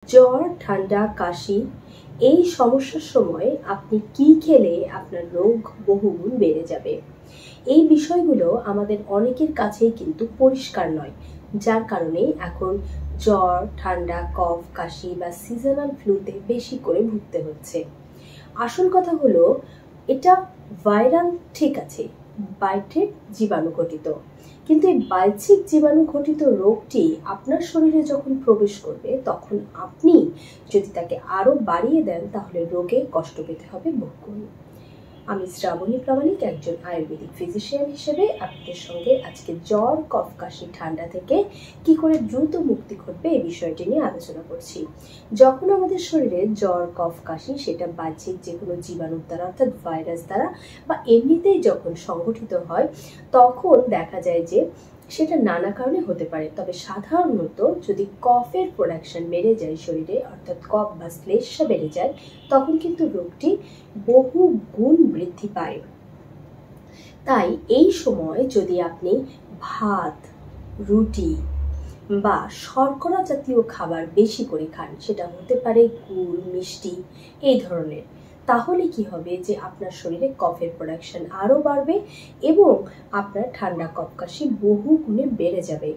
জ্বর, ঠান্ডা, কাশি এই সমস্যার সময় আপনি কি খেলে আপনার রোগ বহুগুণ বেড়ে যাবে? এই বিষয়গুলো আমাদের অনেকের কাছেই কিন্তু পরিষ্কার নয়, যার কারণে এখন জ্বর, ঠান্ডা, কফ, কাশি বা সিজনাল ফ্লুতে বেশি করে ভুগতে হচ্ছে। আসল কথা হলো, এটা ভাইরাল ঠিক আছে, বাইরের জীবাণু ঘটিত, কিন্তু এই বাহ্যিক জীবাণু ঘটিত রোগটি আপনার শরীরে যখন প্রবেশ করবে, তখন আপনি যদি তাকে আরো বাড়িয়ে দেন, তাহলে রোগে কষ্ট পেতে হবে বহুগুণ। আমি শ্রাবণী প্রামাণিক, একজন আয়ুর্বেদিক ফিজিশিয়ান হিসেবে আপনাদের সঙ্গে আজকে জ্বর, কফ, কাশি, ঠান্ডা থেকে কি করে দ্রুত মুক্তি ঘটবে এই বিষয়টি নিয়ে আলোচনা করছি। যখন আমাদের শরীরে জ্বর, কফ, কাশি সেটা বাহ্যিক যে কোনো জীবাণুর দ্বারা অর্থাৎ ভাইরাস দ্বারা বা এমনিতেই যখন সংঘটিত হয়, তখন দেখা যায় যে সেটা নানা কারণে হতে পারে। তবে সাধারণত যদি কফের প্রোডাকশন বেড়ে যায় শরীরে, অর্থাৎ কফ বা শ্লেষ্মা বেড়ে যায়, তখন কিন্তু রোগটি বহু গুণ বৃদ্ধি পায়। তাই এই সময় যদি আপনি ভাত, রুটি বা শর্করা জাতীয় খাবার বেশি করে খান, সেটা হতে পারে গুড়, মিষ্টি এই ধরনের, তাহলে কি হবে যে আপনার শরীরে কফের প্রোডাকশন আরো বাড়বে এবং আপনার ঠান্ডা, কফ, কাশি বহু গুণে বেড়ে যাবে।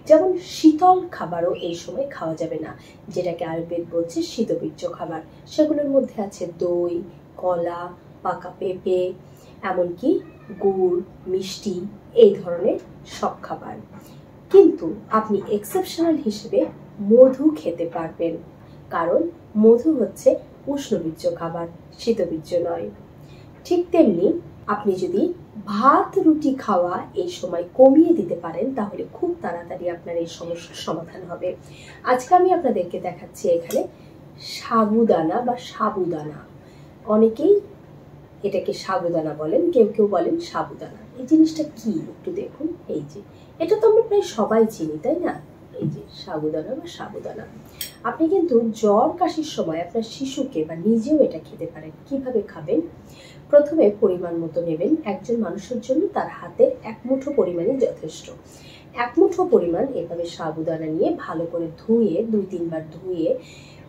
যেমন শীতল খাবারও এই সময় খাওয়া যাবে না, যেটাকে আয়ুর্বেদ বলছে শীতবীর্য খাবার। সেগুলোর মধ্যে আছে দই, কলা, পাকা পেঁপে, এমনকি গুড়, মিষ্টি এই ধরনের সব খাবার। কিন্তু আপনি এক্সেপশনাল হিসেবে মধু খেতে পারবেন, কারণ মধু হচ্ছে উষ্ণবীর্য খাবার, শীতবীর্য নয়। ঠিক তেমনি আপনি যদি ভাত, রুটি খাওয়া এই সময় কমিয়ে দিতে পারেন, তাহলে খুব তাড়াতাড়ি আপনার এই সমস্যার সমাধান হবে। আজকে আমি আপনাদেরকে দেখাচ্ছি এখানে সাবুদানা বা সাবুদানা। অনেকেই এটাকে সাবুদানা বলেন, কেউ কেউ বলেন সাবুদানা। এই জিনিসটা কি একটু দেখুন। এই যে এটা তো আমরা প্রায় সবাই চিনি, তাই না? এই যে সাবুদানা বা সাবুদানা। আপনি কিন্তু জ্বর, কাশির সময় আপনার শিশুকে বা নিজেও এটা খেতে পারেন। কিভাবে খাবেন? প্রথমে পরিমাণ মতো নেবেন। একজন মানুষের জন্য তার হাতের এক মুঠো পরিমাণই যথেষ্ট। এক মুঠো পরিমাণ এভাবে সাবুদানা নিয়ে ভালো করে ধুয়ে, 2-3 বার ধুয়ে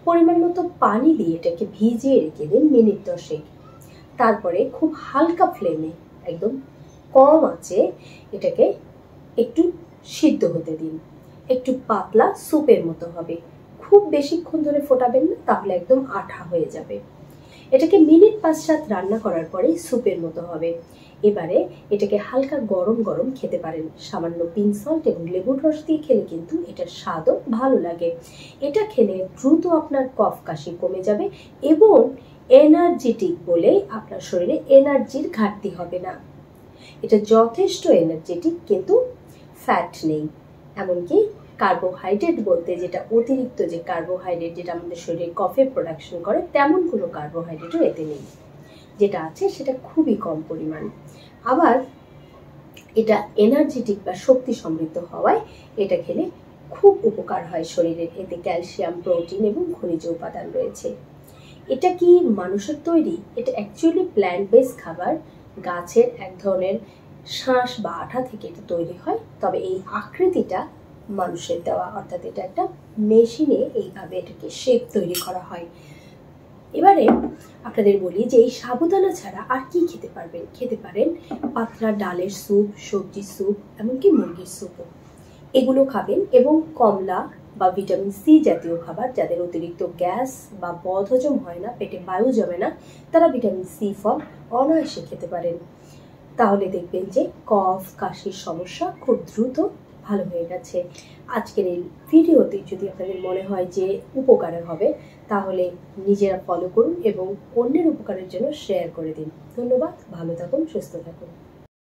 পরিমাণ মতো পানি দিয়ে এটাকে ভিজিয়ে রেখে দিন মিনিট 10। তারপরে খুব হালকা ফ্লেমে, একদম কম আঁচে এটাকে একটু সিদ্ধ হতে দিন। একটু পাতলা স্যুপের মতো হবে। খুব বেশিক্ষণ ধরে ফোটাবেন না, তাহলে একদম আঠা হয়ে যাবে। এটাকে মিনিট 5-7 রান্না করার পরেই স্যুপের মতো হবে। এবারে এটাকে হালকা গরম গরম খেতে পারেন। সামান্য পিঙ্ক সল্ট এবং লেবুর রস দিয়ে খেলে কিন্তু এটার স্বাদও ভালো লাগে। এটা খেলে দ্রুত আপনার কফ, কাশি কমে যাবে এবং এনার্জেটিক বলে আপনার শরীরে এনার্জির ঘাটতি হবে না। এটা যথেষ্ট এনার্জেটিক, কিন্তু ফ্যাট নেই। এমনকি কার্বোহাইড্রেট বলতে যেটা অতিরিক্ত যে কার্বোহাইড্রেট, যেটা আমাদের শরীরে কফে প্রোডাকশন করে, তেমন কোনো কার্বোহাইড্রেটও এতে নেই। যেটা আছে সেটা খুবই কম পরিমাণ। আবার এটা এনার্জেটিক বা শক্তি সমৃদ্ধ হওয়ায় এটা খেলে খুব উপকার হয় শরীরের। এতে ক্যালসিয়াম, প্রোটিন এবং খনিজ উপাদান রয়েছে। এটা কি মানুষের তৈরি? এটা অ্যাকচুয়ালি প্ল্যান্ট বেস খাবার। গাছের এক ধরনের শাঁস বা আঠা থেকে এটা তৈরি হয়, তবে এই আকৃতিটা মানুষের দেওয়া, অর্থাৎ এটা একটা মেশিনে এইভাবে এটাকে শেপ তৈরি করা হয়। এবারে আপনাদের বলি যে এই সাবুদানা ছাড়া আর কি খেতে পারবেন? খেতে পারেন পাতলা ডালের স্যুপ, সবজির স্যুপ, এমনকি মুরগির স্যুপও। এগুলো খাবেন। এবং কমলা বা ভিটামিন সি জাতীয় খাবার, যাদের অতিরিক্ত গ্যাস বা বদহজম হয় না, পেটে বায়ু জমে না, তারা ভিটামিন সি ফল অনায়াসে খেতে পারেন। তাহলে দেখবেন যে কফ, কাশির সমস্যা খুব দ্রুত ভালো হয়ে গেছে। আজকের এই ভিডিওতে যদি আপনাদের মনে হয় যে উপকারে হবে, তাহলে নিজেরা ফলো করুন এবং অন্যের উপকারের জন্য শেয়ার করে দিন। ধন্যবাদ। ভালো থাকুন, সুস্থ থাকুন।